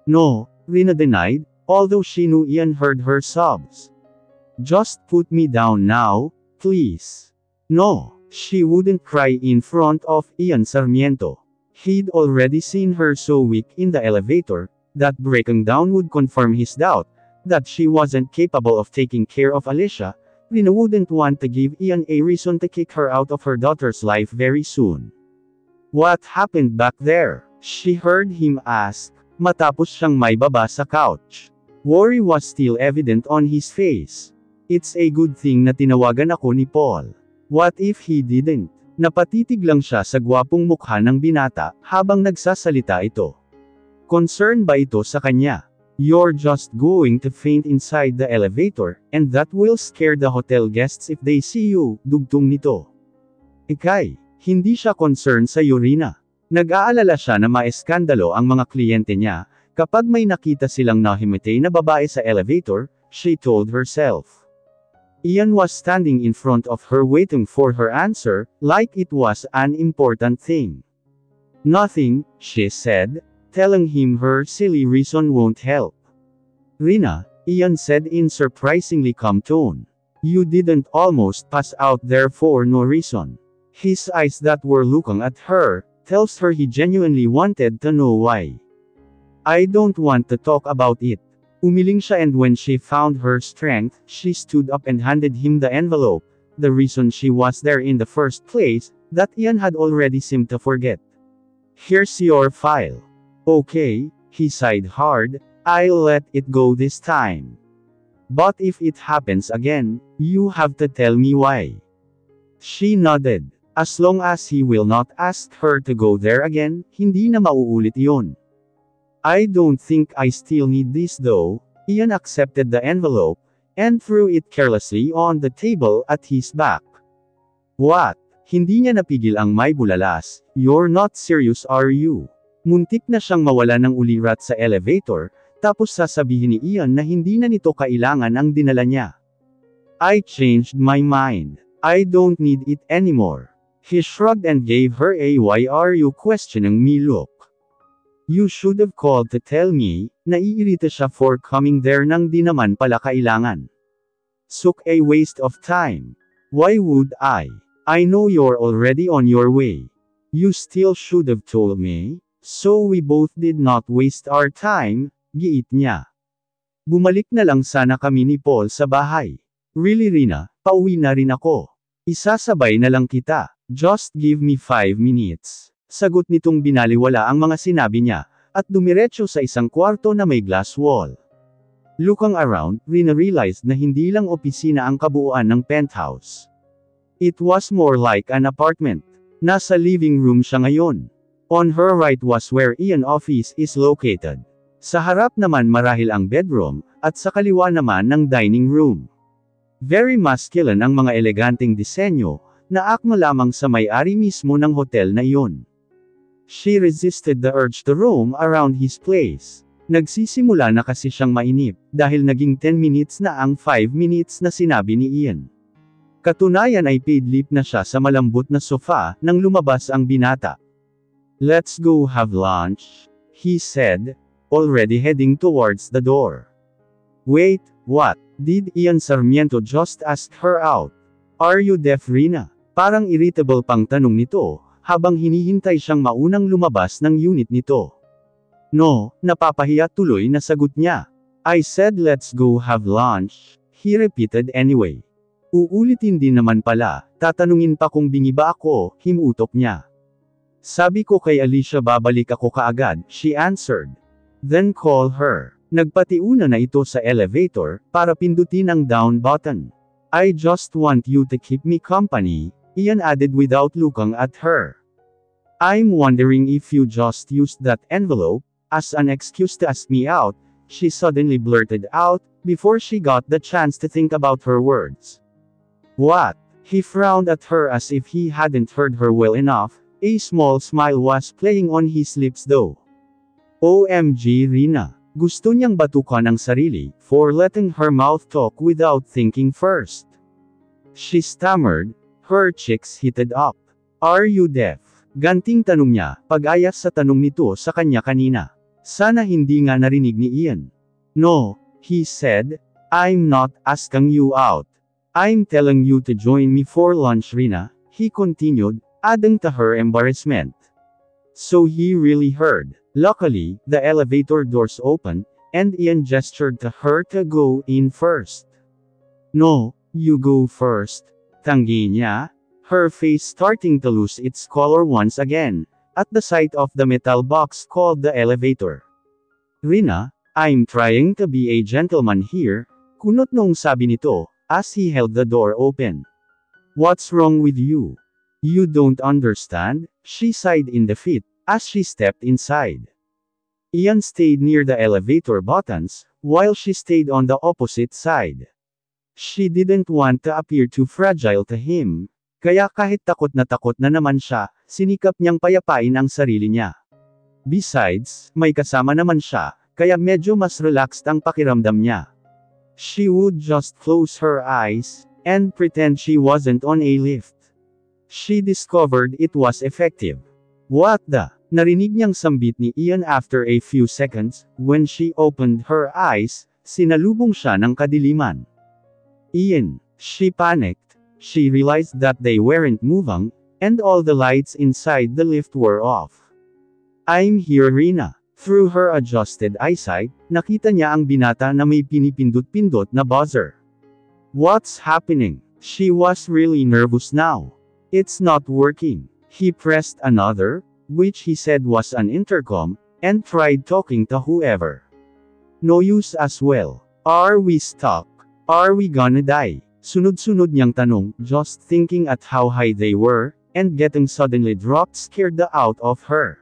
No, Rina denied, although she knew Ian heard her sobs. Just put me down now, please. No, she wouldn't cry in front of Ian Sarmiento. He'd already seen her so weak in the elevator, that breaking down would confirm his doubt, that she wasn't capable of taking care of Alicia. Rina wouldn't want to give Ian a reason to kick her out of her daughter's life very soon. What happened back there? She heard him ask, matapos siyang may baba sa couch. Worry was still evident on his face. It's a good thing na tinawagan ako ni Paul. What if he didn't? Napatitig lang siya sa gwapong mukha ng binata, habang nagsasalita ito. Concern ba ito sa kanya? You're just going to faint inside the elevator, and that will scare the hotel guests if they see you, dugtong nito. Ikay, hindi siya concerned sa Rina. Nag-aalala siya na maeskandalo ang mga kliyente niya, kapag may nakita silang nahimatay na babae sa elevator, she told herself. Ian was standing in front of her waiting for her answer, like it was an important thing. Nothing, she said, telling him her silly reason won't help. Rina, Ian said in surprisingly calm tone. You didn't almost pass out there for no reason. His eyes that were looking at her, tells her he genuinely wanted to know why. I don't want to talk about it. Umiling siya, and when she found her strength, she stood up and handed him the envelope, the reason she was there in the first place, that Ian had already seemed to forget. Here's your file. Okay, he sighed hard, I'll let it go this time. But if it happens again, you have to tell me why. She nodded. As long as he will not ask her to go there again, hindi na mauulit yun. I don't think I still need this though. Ian accepted the envelope, and threw it carelessly on the table at his back. What? Hindi niya napigil ang may bulalas. You're not serious, are you? Muntik na siyang mawala ng ulirat sa elevator, tapos sasabihin ni Ian na hindi na nito kailangan ang dinala niya. I changed my mind. I don't need it anymore. He shrugged and gave her a why are you questioning me look. You should have called to tell me. Naiirita siya for coming there nang di naman pala kailangan. Such a waste of time. Why would I? I know you're already on your way. You still should have told me, so we both did not waste our time, giit niya. Bumalik na lang sana kami ni Paul sa bahay. Really Rina, pauwi na rin ako. Isasabay na lang kita. Just give me 5 minutes. Sagot nitong binaliwala ang mga sinabi niya, at dumiretso sa isang kwarto na may glass wall. Looking around, Rina realized na hindi lang opisina ang kabuuan ng penthouse. It was more like an apartment. Nasa living room siya ngayon. On her right was where Ian's office is located. Sa harap naman marahil ang bedroom, at sa kaliwa naman ng dining room. Very masculine ang mga eleganteng disenyo, na akma lamang sa may-ari mismo ng hotel na iyon. She resisted the urge to roam around his place. Nagsisimula na kasi siyang mainip, dahil naging 10 minutes na ang 5 minutes na sinabi ni Ian. Katunayan ay paid leave na siya sa malambot na sofa, nang lumabas ang binata. Let's go have lunch, he said, already heading towards the door. Wait, what? Did Ian Sarmiento just ask her out? Are you deaf, Rina? Parang irritable pang tanong nito, habang hinihintay siyang maunang lumabas ng unit nito. No, napapahiya tuloy na sagot niya. I said let's go have lunch, he repeated anyway. Uulitin din naman pala, tatanungin pa kung bingi ba ako, himutok niya. Sabi ko kay Alicia babalik ako kaagad, she answered. Then call her. Nagpatiuna na ito sa elevator, para pindutin ang down button. I just want you to keep me company, Ian added without looking at her. I'm wondering if you just used that envelope as an excuse to ask me out, she suddenly blurted out, before she got the chance to think about her words. What? He frowned at her as if he hadn't heard her well enough, a small smile was playing on his lips though. OMG Rina. Gusto niyang batukan ang sarili, for letting her mouth talk without thinking first. She stammered, her cheeks heated up. Are you deaf? Ganting tanong niya, pag-aya sa tanong nito sa kanya kanina. Sana hindi nga narinig ni Ian. No, he said, I'm not asking you out. I'm telling you to join me for lunch, Rina, he continued, adding to her embarrassment. So he really heard. Luckily, the elevator doors opened, and Ian gestured to her to go in first. No, you go first. Tanggi niya, her face starting to lose its color once again, at the sight of the metal box called the elevator. Rina, I'm trying to be a gentleman here, kunot nung sabi nito, as he held the door open. What's wrong with you? You don't understand, she sighed in defeat, as she stepped inside. Ian stayed near the elevator buttons, while she stayed on the opposite side. She didn't want to appear too fragile to him, kaya kahit takot na naman siya, sinikap niyang payapain ang sarili niya. Besides, may kasama naman siya, kaya medyo mas relaxed ang pakiramdam niya. She would just close her eyes, and pretend she wasn't on a lift. She discovered it was effective. What the? Narinig niyang sambit ni Ian after a few seconds, when she opened her eyes, sinalubong siya ng kadiliman. Ian, she panicked. She realized that they weren't moving, and all the lights inside the lift were off. I'm here, Rina. Through her adjusted eyesight, nakita niya ang binata na may pinipindot-pindot na buzzer. What's happening? She was really nervous now. It's not working. He pressed another, which he said was an intercom, and tried talking to whoever. No use as well. Are we stuck? Are we gonna die? Sunod-sunod niyang tanong, just thinking at how high they were, and getting suddenly dropped scared the out of her.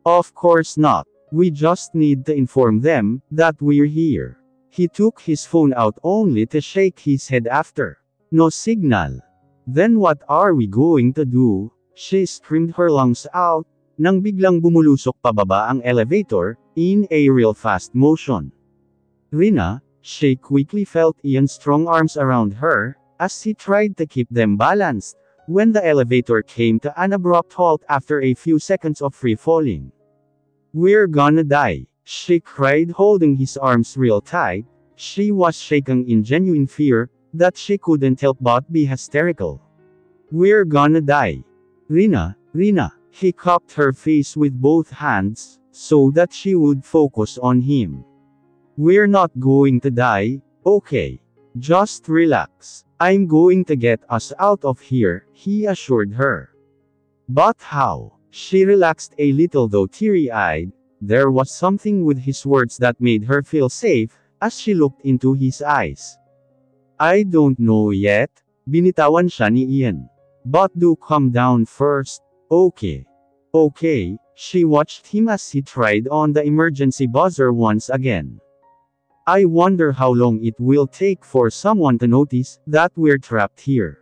Of course not. We just need to inform them that we're here. He took his phone out only to shake his head after. No signal. Then what are we going to do? She screamed her lungs out, nang biglang bumulusok pababa ang elevator, in a real fast motion. Rina, she quickly felt Ian's strong arms around her, as he tried to keep them balanced, when the elevator came to an abrupt halt after a few seconds of free falling. We're gonna die, she cried, holding his arms real tight. She was shaking in genuine fear, that she couldn't help but be hysterical. We're gonna die. Rina, Rina, he cupped her face with both hands, so that she would focus on him. We're not going to die, okay? Just relax. I'm going to get us out of here, he assured her. But how? She relaxed a little, though teary-eyed. There was something with his words that made her feel safe, as she looked into his eyes. I don't know yet, binitawan siya ni Ian. But do calm down first, okay? Okay, she watched him as he tried on the emergency buzzer once again. I wonder how long it will take for someone to notice that we're trapped here.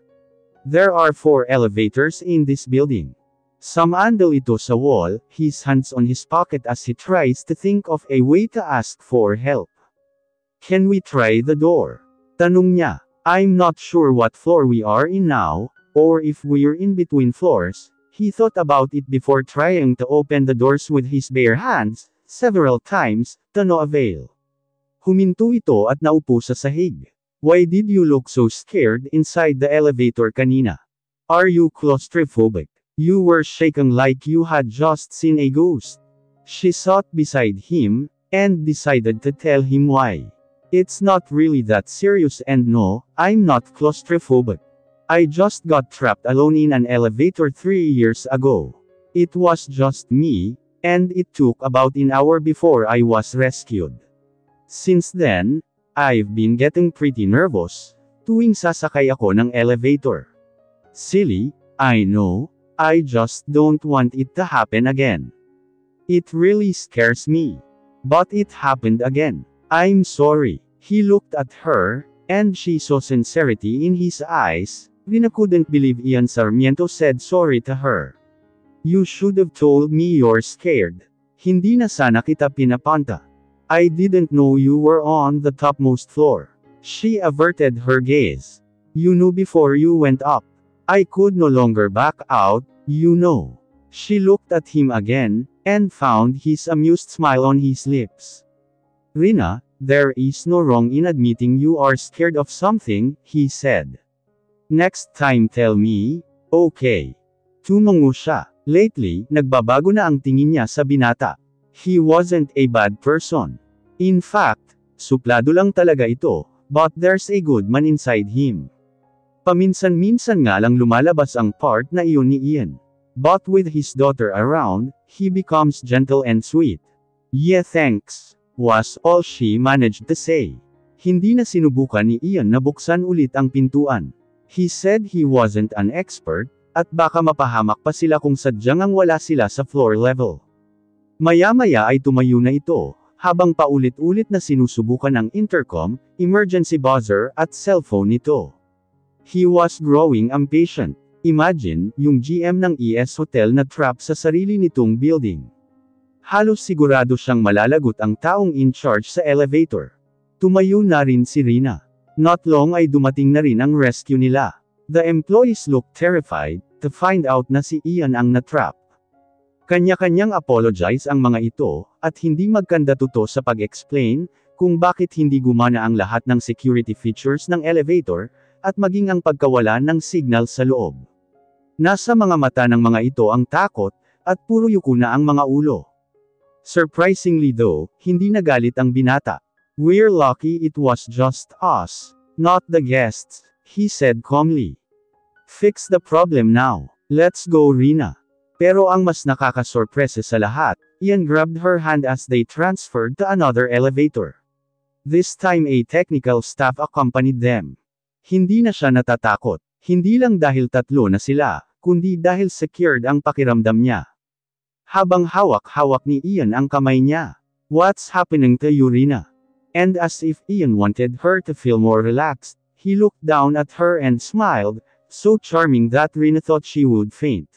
There are 4 elevators in this building. Sumandal ito sa wall, his hands on his pocket as he tries to think of a way to ask for help. Can we try the door? Tanong niya. I'm not sure what floor we are in now, or if we're in between floors. He thought about it before trying to open the doors with his bare hands, several times, to no avail. Huminto ito at naupo sa sahig. Why did you look so scared inside the elevator kanina? Are you claustrophobic? You were shaking like you had just seen a ghost. She sat beside him, and decided to tell him why. It's not really that serious, and no, I'm not claustrophobic. I just got trapped alone in an elevator 3 years ago. It was just me, and it took about an hour before I was rescued. Since then, I've been getting pretty nervous, tuwing sasakay ako ng elevator. Silly, I know, I just don't want it to happen again. It really scares me. But it happened again. I'm sorry. He looked at her, and she saw sincerity in his eyes. Rina couldn't believe Ian Sarmiento said sorry to her. You should have told me you're scared. Hindi na sana kita pinapanta. I didn't know you were on the topmost floor. She averted her gaze. You knew before you went up. I could no longer back out, you know. She looked at him again, and found his amused smile on his lips. Rina, there is no wrong in admitting you are scared of something, he said. Next time tell me, okay. Tumungo siya. Lately, nagbabago na ang tingin niya sa binata. He wasn't a bad person. In fact, suplado lang talaga ito, but there's a good man inside him. Paminsan-minsan nga lang lumalabas ang part na iyon ni Ian. But with his daughter around, he becomes gentle and sweet. Yeah, thanks, was all she managed to say. Hindi na sinubukan ni Ian na buksan ulit ang pintuan. He said he wasn't an expert, at baka mapahamak pa sila kung sadyang ang wala sila sa floor level. Maya-maya ay tumayo na ito, habang paulit-ulit na sinusubukan ang intercom, emergency buzzer at cellphone nito. He was growing impatient. Imagine, yung GM ng ES Hotel na trap sa sarili nitong building. Halos sigurado siyang malalagot ang taong in charge sa elevator. Tumayo na rin si Rina. Not long ay dumating na rin ang rescue nila. The employees looked terrified, to find out na si Ian ang natrap. Kanya-kanyang apologize ang mga ito, at hindi magkandatuto sa pag-explain, kung bakit hindi gumana ang lahat ng security features ng elevator, at maging ang pagkawalan ng signal sa loob. Nasa mga mata ng mga ito ang takot, at puro yuko na ang mga ulo. Surprisingly though, hindi nagalit ang binata. We're lucky it was just us, not the guests, he said calmly. Fix the problem now. Let's go Rina. Pero ang mas nakakasorpresa sa lahat, Ian grabbed her hand as they transferred to another elevator. This time a technical staff accompanied them. Hindi na siya natatakot. Hindi lang dahil tatlo na sila, kundi dahil secured ang pakiramdam niya. Habang hawak-hawak ni Ian ang kamay niya. What's happening to you Rina? And as if Ian wanted her to feel more relaxed, he looked down at her and smiled, so charming that Rina thought she would faint.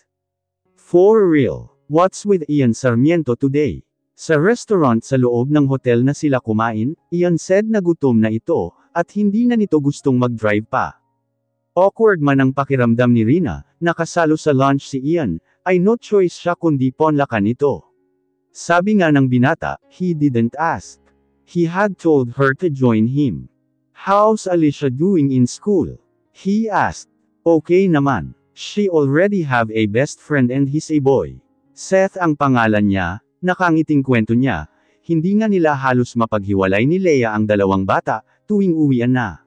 For real, what's with Ian Sarmiento today? Sa restaurant sa loob ng hotel na sila kumain, Ian said na gutom na ito, at hindi na nito gustong mag-drive pa. Awkward man ang pakiramdam ni Rina, nakasalo sa lunch si Ian, ay no choice siya kundi ponlakan ito. Sabi nga ng binata, he didn't ask. He had told her to join him. How's Alicia doing in school? He asked. Okay naman. She already have a best friend and he's a boy. Seth ang pangalan niya, nakangiting kwento niya, hindi nga nila halos mapaghiwalay ni Leia ang dalawang bata, tuwing uwian na.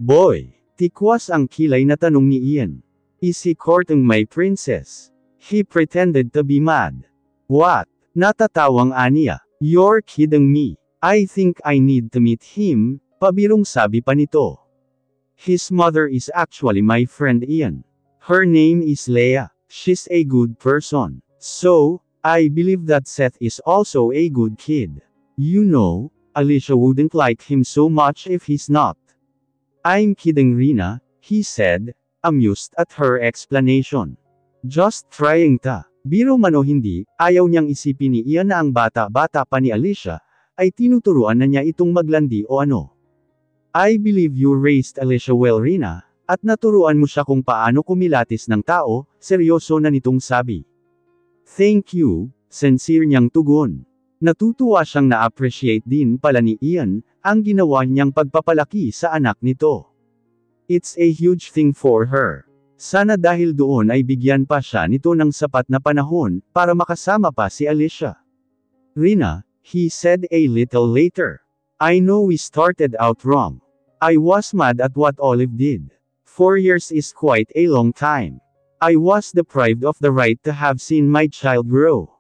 Boy, tikwas ang kilay na tanong ni Ian. Is he courting my princess? He pretended to be mad. What? Natatawang aniya. You're kidding me. I think I need to meet him, pabirong sabi pa nito. His mother is actually my friend Ian. Her name is Leia. She's a good person. So, I believe that Seth is also a good kid. You know, Alicia wouldn't like him so much if he's not. I'm kidding Rina, he said, amused at her explanation. Just trying ta. Biro man o hindi, ayaw niyang isipin ni Ian na ang bata-bata pa ni Alicia, ay tinuturuan na niya itong maglandi o ano. I believe you raised Alicia well Rina, at naturuan mo siya kung paano kumilatis ng tao, seryoso na nitong sabi. Thank you, sincere niyang tugon. Natutuwa siyang na-appreciate din pala ni Ian, ang ginawa niyang pagpapalaki sa anak nito. It's a huge thing for her. Sana dahil doon ay bigyan pa siya nito ng sapat na panahon, para makasama pa si Alicia. Rina, he said a little later. I know we started out wrong. I was mad at what Olive did. 4 years is quite a long time. I was deprived of the right to have seen my child grow.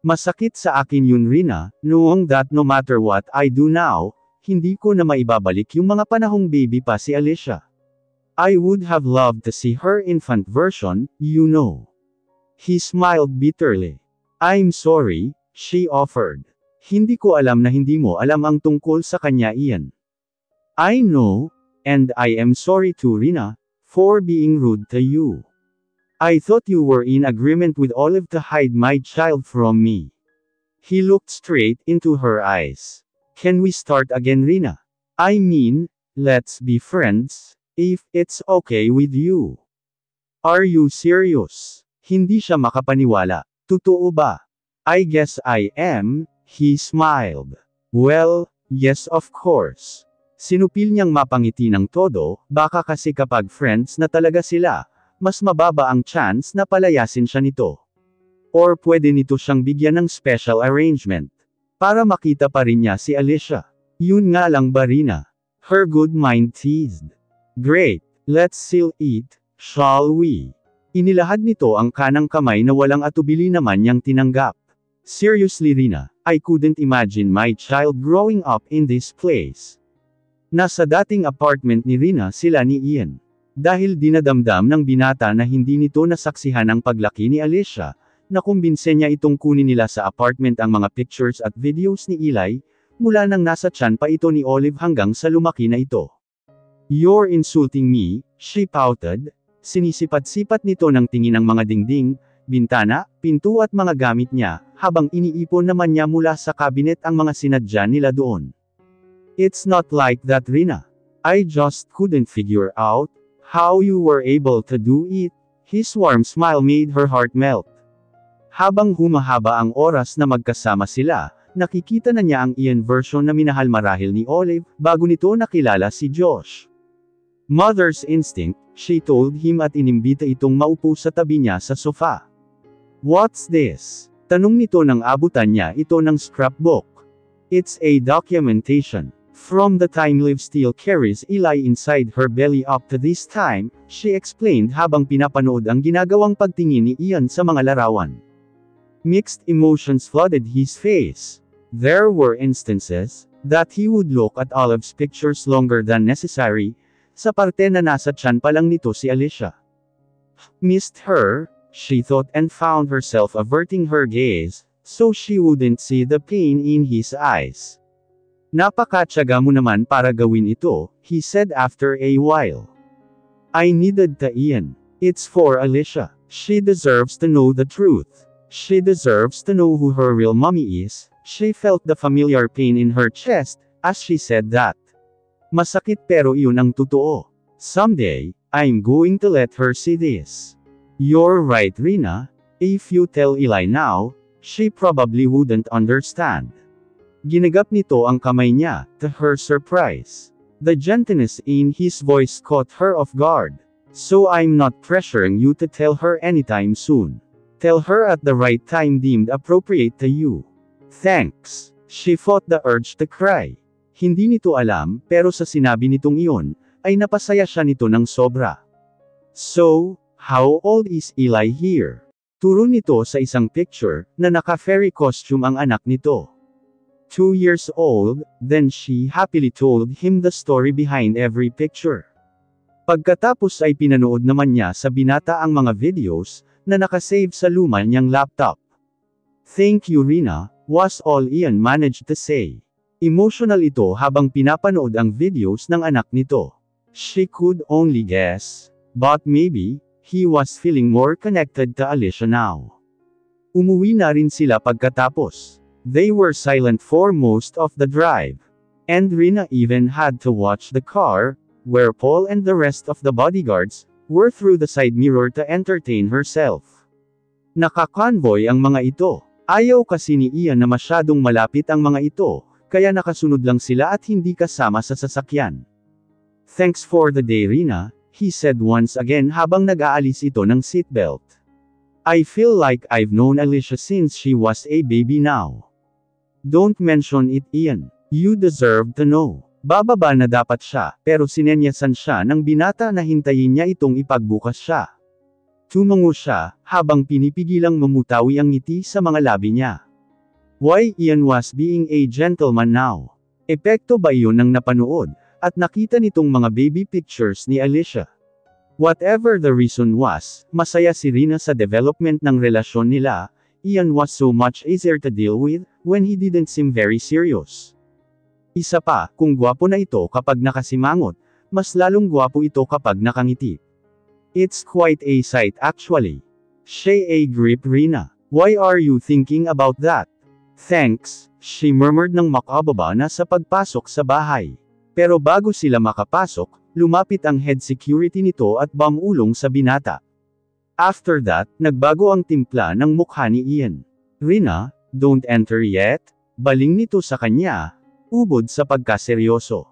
Masakit sa akin yun Rina, knowing that no matter what I do now, hindi ko na maibabalik yung mga panahong baby pa si Alicia. I would have loved to see her infant version, you know. He smiled bitterly. I'm sorry, she offered. Hindi ko alam na hindi mo alam ang tungkol sa kanya Ian. I know, and I am sorry too Rina, for being rude to you. I thought you were in agreement with Olive to hide my child from me. He looked straight into her eyes. Can we start again Rina? I mean, let's be friends, if it's okay with you. Are you serious? Hindi siya makapaniwala. Totoo ba? I guess I am, he smiled. Well, yes of course. Sinupil niyang mapangiti ng todo, baka kasi kapag friends na talaga sila, mas mababa ang chance na palayasin siya nito. Or pwede nito siyang bigyan ng special arrangement. Para makita pa rin niya si Alicia. Yun nga lang ba Rina? Her good mind teased. Great, let's still eat, shall we? Inilahad nito ang kanang kamay na walang atubili naman niyang tinanggap. Seriously Rina, I couldn't imagine my child growing up in this place. Nasa dating apartment ni Rina sila ni Ian. Dahil dinadamdam ng binata na hindi nito nasaksihan ang paglaki ni Alicia, nakumbinse niya itong kunin nila sa apartment ang mga pictures at videos ni Eli, mula nang nasa tiyan pa ito ni Olive hanggang sa lumaki na ito. You're insulting me, she pouted. Sinisipat-sipat nito ng tingin ang mga dingding, bintana, pinto at mga gamit niya, habang iniipon naman niya mula sa cabinet ang mga sinadya nila doon. It's not like that Rina. I just couldn't figure out how you were able to do it. His warm smile made her heart melt. Habang humahaba ang oras na magkasama sila, nakikita na niya ang Ian version na minahal marahil ni Olive, bago nito nakilala si Josh. Mother's instinct, she told him at inimbita itong maupo sa tabi niya sa sofa. What's this? Tanong nito nang abutan niya ito ng scrapbook. It's a documentation. From the time Liv still carries Eli inside her belly up to this time, she explained habang pinapanood ang ginagawang pagtingin ni Ian sa mga larawan. Mixed emotions flooded his face. There were instances that he would look at Olive's pictures longer than necessary, sa parte na nasa tiyan pa lang nito si Alicia. Missed her, she thought and found herself averting her gaze, so she wouldn't see the pain in his eyes. Napakatyaga mo naman para gawin ito, he said after a while. I needed to Ian. It's for Alicia. She deserves to know the truth. She deserves to know who her real mommy is. She felt the familiar pain in her chest, as she said that. Masakit pero iyon ang totoo. Someday, I'm going to let her see this. You're right Rina, if you tell Eli now, she probably wouldn't understand. Ginagap nito ang kamay niya, to her surprise. The gentleness in his voice caught her off guard. So I'm not pressuring you to tell her anytime soon. Tell her at the right time deemed appropriate to you. Thanks. She fought the urge to cry. Hindi nito alam, pero sa sinabi nitong iyon, ay napasaya siya nito ng sobra. So, how old is Eli here? Turo nito sa isang picture, na naka-fairy costume ang anak nito. 2 years old, then she happily told him the story behind every picture. Pagkatapos ay pinanood naman niya sa binata ang mga videos, na nakasave sa luma niyang laptop. Thank you Rina, was all Ian managed to say. Emotional ito habang pinapanood ang videos ng anak nito. She could only guess, but maybe, he was feeling more connected to Alicia now. Umuwi na rin sila pagkatapos. They were silent for most of the drive. And Rina even had to watch the car, where Paul and the rest of the bodyguards, were through the side mirror to entertain herself. Nakakonvoy ang mga ito. Ayaw kasi ni Ian na masyadong malapit ang mga ito, kaya nakasunod lang sila at hindi kasama sa sasakyan. Thanks for the day Rina, he said once again habang nag-aalis ito ng seatbelt. I feel like I've known Alicia since she was a baby now. Don't mention it Ian, you deserve to know. Bababa na dapat siya, pero sinenyasan siya ng binata na hintayin niya itong ipagbukas siya. Tumango siya, habang pinipigilang mamutawi ang ngiti sa mga labi niya. Why Ian was being a gentleman now? Epekto ba iyon ng napanood, at nakita nitong mga baby pictures ni Alicia? Whatever the reason was, masaya si Rina sa development ng relasyon nila. Ian was so much easier to deal with, when he didn't seem very serious. Isa pa, kung gwapo na ito kapag nakasimangot, mas lalong gwapo ito kapag nakangiti. It's quite a sight actually. She a grip Rina. Why are you thinking about that? Thanks, she murmured ng makababa na sa pagpasok sa bahay. Pero bago sila makapasok, lumapit ang head security nito at bamulong sa binata. After that, nagbago ang timpla ng mukha ni Ian. Rina, Don't enter yet? Baling nito sa kanya, ubod sa pagkaseryoso.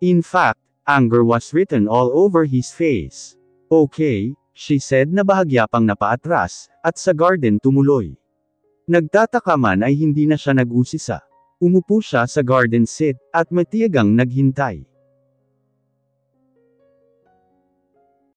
In fact, anger was written all over his face. Okay, she said na bahagya pang napaatras, at sa garden tumuloy. Nagtataka man ay hindi na siya nag-usisa. Umupo siya sa garden seat, at matiyagang naghintay.